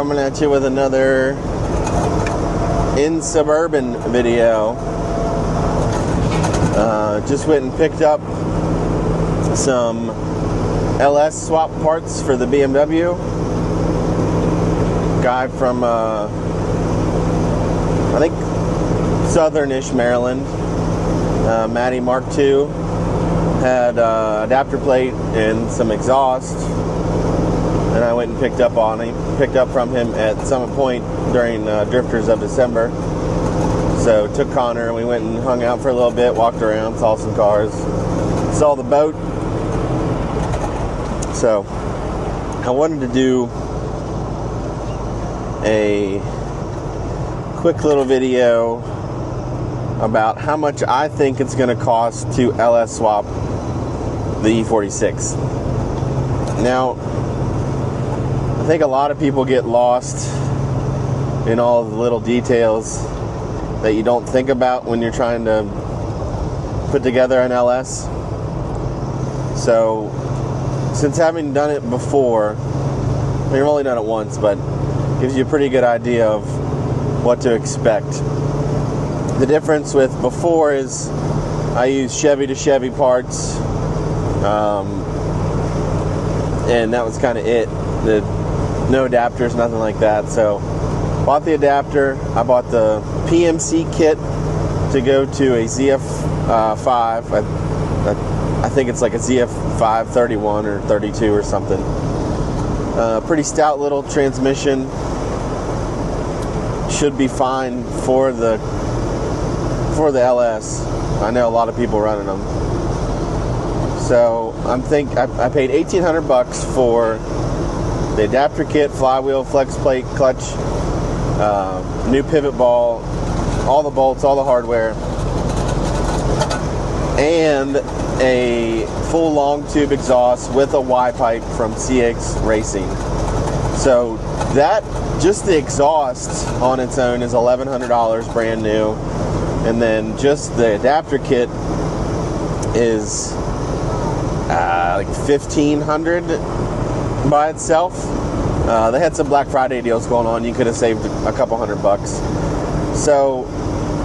coming at you with another in Suburban video. Just went and picked up some LS swap parts for the BMW. Guy from I think southernish Maryland, Matty Mark II, had adapter plate and some exhaust, and I went and picked up from him at Summit Point during Drifters of December. So took Connor and we went and hung out for a little bit, walked around, saw some cars, saw the boat. So I wanted to do a quick little video about how much I think it's going to cost to LS swap the e46. Now, I think a lot of people get lost in all the little details that you don't think about when you're trying to put together an LS. So, since having done it before, I've only done it once, but it gives you a pretty good idea of what to expect. The difference with before is I use Chevy to Chevy parts, and that was kind of it. No adapters, nothing like that. So bought the adapter. I bought the PMC kit to go to a ZF5. I think it's like a ZF5 31 or 32 or something. Pretty stout little transmission. Should be fine for the LS. I know a lot of people running them. So I paid $1,800 for the adapter kit, flywheel, flex plate, clutch, new pivot ball, all the bolts, all the hardware, and a full long tube exhaust with a Y pipe from CX Racing. So that, just the exhaust on its own is $1,100 brand new, and then just the adapter kit is like $1,500 by itself. They had some Black Friday deals going on. You could have saved a couple $100. So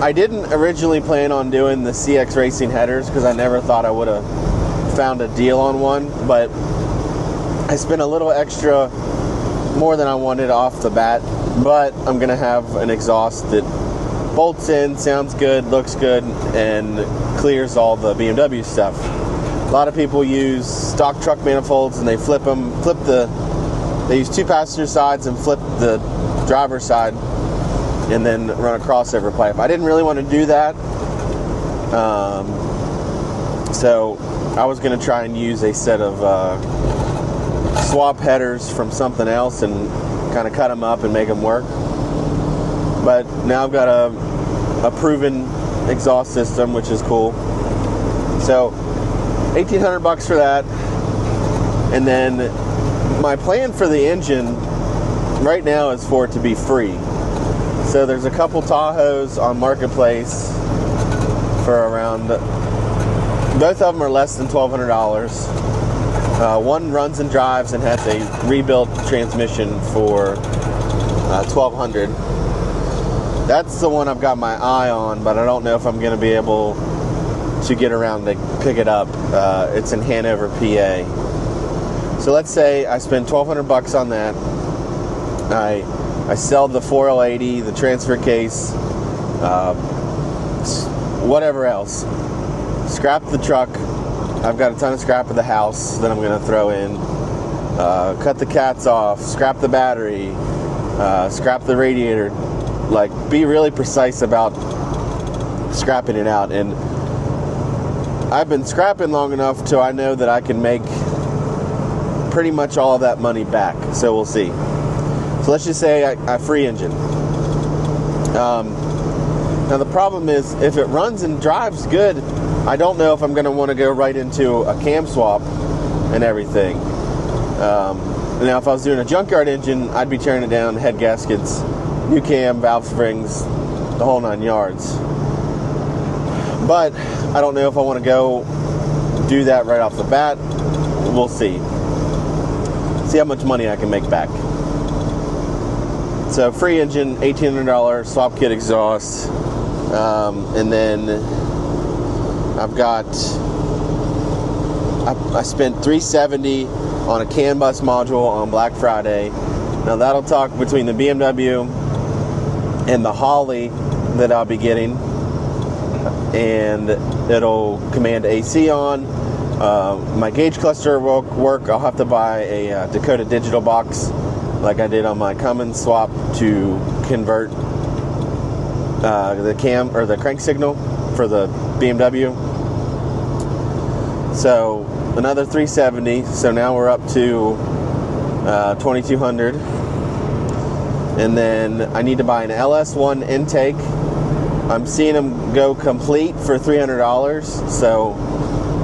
I didn't originally plan on doing the CX Racing headers because I never thought I would have found a deal on one, but I spent a little extra more than I wanted off the bat. But I'm gonna have an exhaust that bolts in, sounds good, looks good, and clears all the BMW stuff. A lot of people use stock truck manifolds and they they use two passenger sides and flip the driver's side and then run a crossover pipe. I didn't really want to do that. So I was going to try and use a set of swap headers from something else and kind of cut them up and make them work. But now I've got a proven exhaust system, which is cool. So $1,800 for that. And then my plan for the engine right now is for it to be free. So there's a couple Tahoes on Marketplace for around, both of them are less than $1,200. One runs and drives and has a rebuilt transmission for $1,200. That's the one I've got my eye on, but I don't know if I'm going to be able to get around to pick it up. It's in Hanover, PA. So let's say I spend $1,200 on that. I sell the 4L80, the transfer case, whatever else. Scrap the truck. I've got a ton of scrap of the house that I'm going to throw in. Cut the cats off. Scrap the battery. Scrap the radiator. Like, be really precise about scrapping it out. And I've been scrapping long enough till I know that I can make pretty much all of that money back. So we'll see. So let's just say I free engine. Now the problem is, if it runs and drives good, I don't know if I'm going to want to go right into a cam swap and everything. Now if I was doing a junkyard engine, I'd be tearing it down, head gaskets, new cam, valve springs, the whole 9 yards. But I don't know if I want to go do that right off the bat. We'll see. See how much money I can make back. So free engine, $1,800, swap kit exhaust, and then I spent $370 on a CAN bus module on Black Friday. Now that'll talk between the BMW and the Holly that I'll be getting, and it'll command AC on. My gauge cluster will work. I'll have to buy a Dakota digital box like I did on my Cummins swap to convert the cam or the crank signal for the BMW. So another $370. So now we're up to $2,200. And then I need to buy an LS1 intake. I'm seeing them go complete for $300, so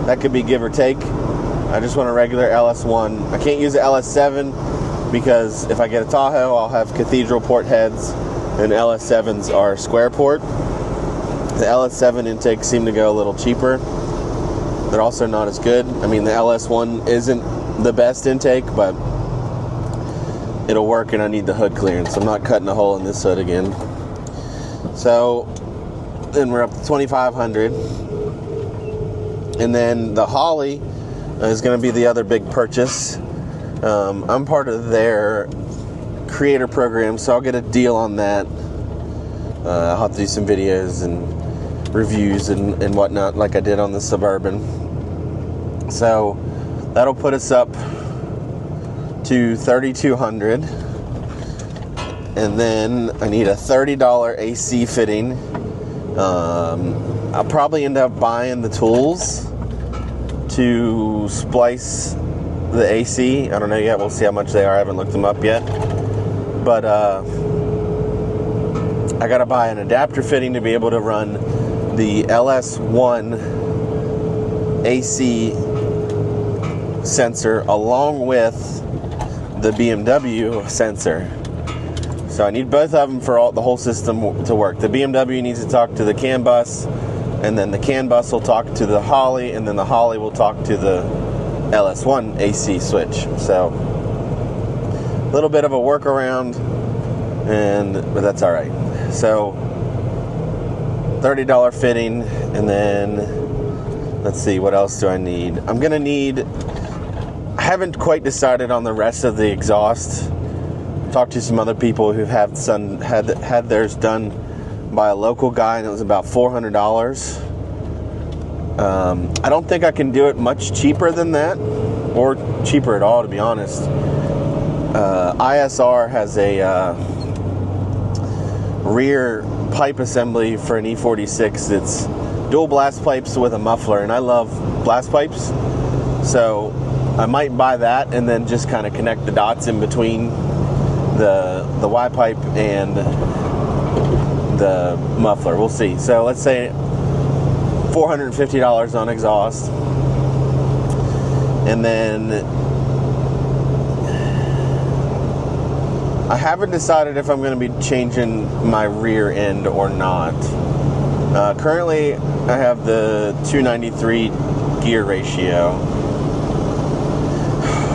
that could be give or take. I just want a regular LS1. I can't use the LS7 because if I get a Tahoe, I'll have cathedral port heads, and LS7s are square port. The LS7 intakes seem to go a little cheaper. They're also not as good. I mean, the LS1 isn't the best intake, but it'll work, and I need the hood clearance. I'm not cutting a hole in this hood again. So then we're up to $2,500. And then the Holly is going to be the other big purchase. I'm part of their creator program, so I'll get a deal on that. I'll have to do some videos and reviews and whatnot like I did on the Suburban. So that'll put us up to $3,200. And then I need a $30 AC fitting. I'll probably end up buying the tools to splice the AC. I don't know yet. We'll see how much they are. I haven't looked them up yet. But I gotta buy an adapter fitting to be able to run the LS1 AC sensor along with the BMW sensor. So I need both of them for the whole system to work. The BMW needs to talk to the CAN bus, and then the CAN bus will talk to the Holly, and then the Holly will talk to the LS1 AC switch. So a little bit of a workaround, but that's all right. So $30 fitting, and then let's see, what else do I need? I haven't quite decided on the rest of the exhaust. Talked to some other people who have had theirs done by a local guy, and it was about $400. I don't think I can do it much cheaper than that, or cheaper at all, to be honest. ISR has a rear pipe assembly for an E46. It's dual blast pipes with a muffler, and I love blast pipes, so I might buy that and then just kind of connect the dots in between the Y pipe and the muffler. We'll see. So let's say $450 on exhaust, and then I haven't decided if I'm going to be changing my rear end or not. Currently I have the 293 gear ratio,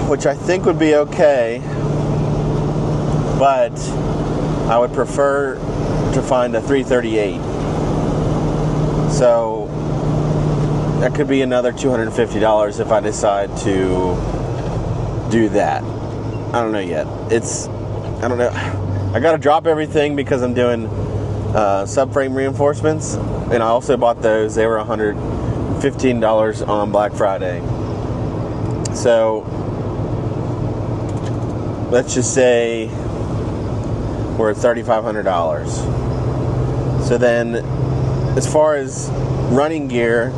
which I think would be okay, but I would prefer to find a 338. So that could be another $250 if I decide to do that. I don't know yet. I don't know. I got to drop everything because I'm doing subframe reinforcements, and I also bought those. They were $115 on Black Friday. So let's just say we're at $3,500. So then, as far as running gear,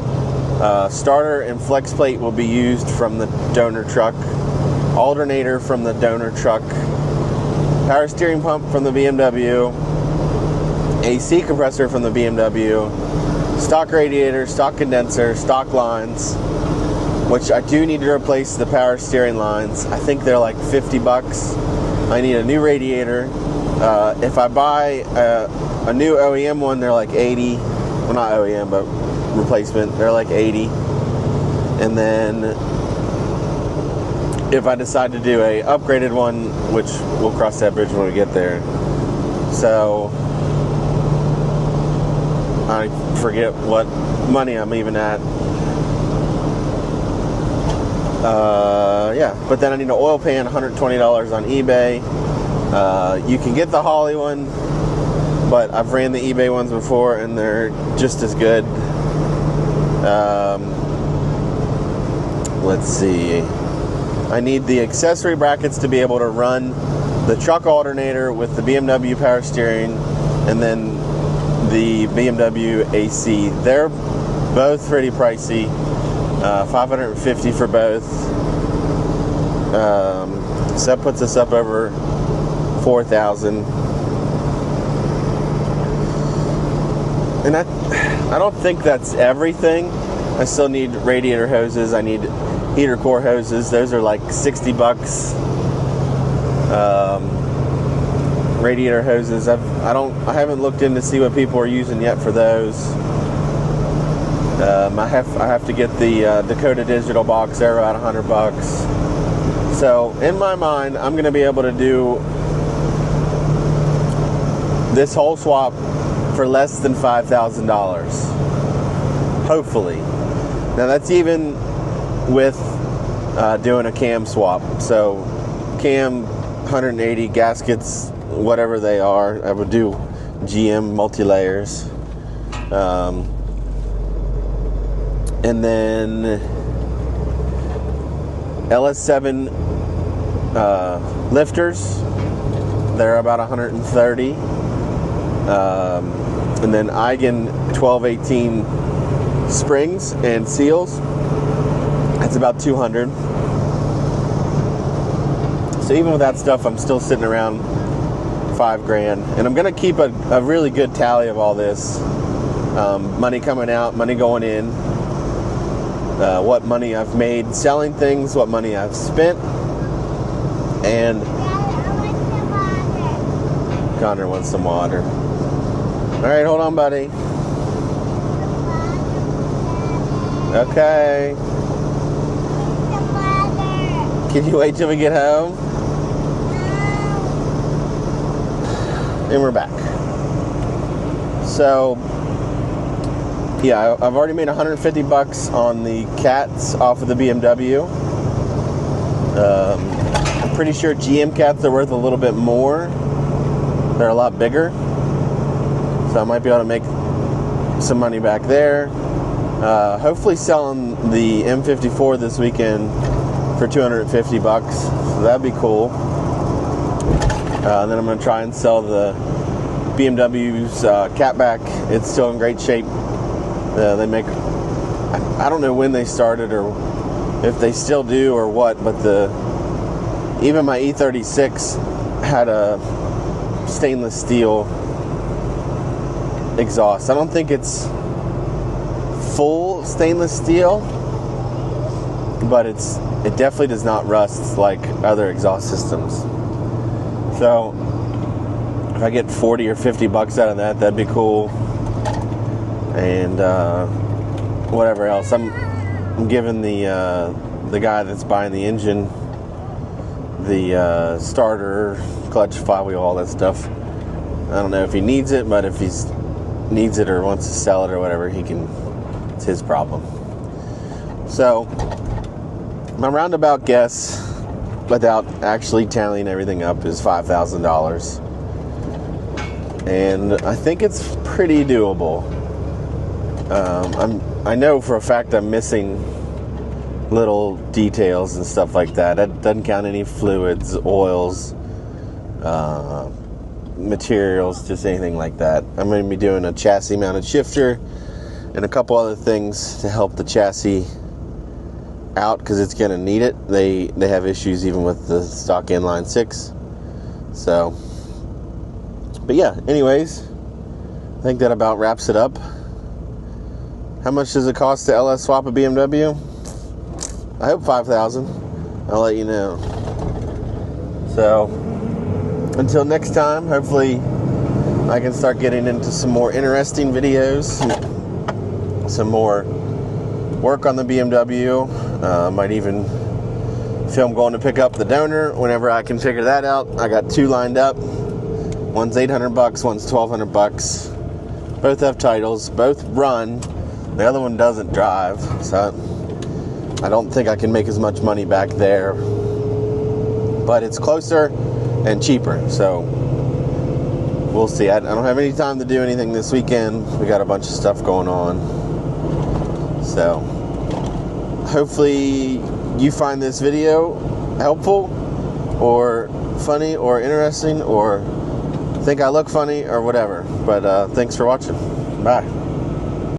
starter and flex plate will be used from the donor truck, alternator from the donor truck, power steering pump from the BMW, AC compressor from the BMW, stock radiator, stock condenser, stock lines, which I do need to replace the power steering lines. I think they're like $50. I need a new radiator. If I buy a new OEM one, they're like $80. Well, not OEM, but replacement. They're like $80. And then if I decide to do a upgraded one, which we'll cross that bridge when we get there, So I forget what money I'm even at. Yeah, but then I need an oil pan, $120 on eBay. You can get the Holley one, but I've ran the eBay ones before and they're just as good. Let's see. I need the accessory brackets to be able to run the truck alternator with the BMW power steering and then the BMW AC. They're both pretty pricey. $550 for both. So that puts us up over $4,000. And I don't think that's everything. I still need radiator hoses. I need heater core hoses. Those are like $60. Radiator hoses. I haven't looked in to see what people are using yet for those. I have to get the Dakota Digital box. They're about $100. So in my mind, I'm going to be able to do this whole swap for less than $5,000. Hopefully. Now that's even with doing a cam swap. So cam 180 gaskets, whatever they are. I would do GM multi-layers. And then LS7 lifters, they're about 130. And then Eigen 1218 springs and seals, that's about 200. So even with that stuff, I'm still sitting around $5,000. And I'm going to keep a really good tally of all this. Money coming out, money going in. What money I've made selling things, what money I've spent, and Connor wants some water. All right, hold on, buddy. Okay. Can you wait till we get home? And we're back. So yeah, I've already made $150 on the cats off of the BMW. I'm pretty sure GM cats are worth a little bit more. They're a lot bigger. So I might be able to make some money back there. Hopefully selling the M54 this weekend for $250. So that'd be cool. Then I'm going to try and sell the BMW's catback. It's still in great shape. They make, I don't know when they started or if they still do or what, but even my e46 had a stainless steel exhaust. I don't think it's full stainless steel, but it definitely does not rust like other exhaust systems. So if I get 40 or 50 bucks out of that, that'd be cool. And whatever else, I'm giving the guy that's buying the engine, the starter, clutch, flywheel, all that stuff. I don't know if he needs it, but if he needs it or wants to sell it or whatever, he can. It's his problem. So my roundabout guess, without actually tallying everything up, is $5,000, and I think it's pretty doable. I know for a fact I'm missing little details and stuff like that. That doesn't count any fluids, oils, materials, just anything like that. I'm going to be doing a chassis mounted shifter and a couple other things to help the chassis out because it's going to need it. They have issues even with the stock inline 6. So, but yeah, anyways, I think that about wraps it up. How much does it cost to LS swap a BMW? I hope $5,000. I'll let you know. So, until next time, hopefully I can start getting into some more interesting videos, some more work on the BMW. Might even film going to pick up the donor whenever I can figure that out. I got 2 lined up. One One's 800 bucks, one's 1,200 bucks. Both have titles, both run. The other one doesn't drive, so I don't think I can make as much money back there. But it's closer and cheaper, so we'll see. I don't have any time to do anything this weekend. We got a bunch of stuff going on. So hopefully you find this video helpful or funny or interesting or think I look funny or whatever. But thanks for watching. Bye.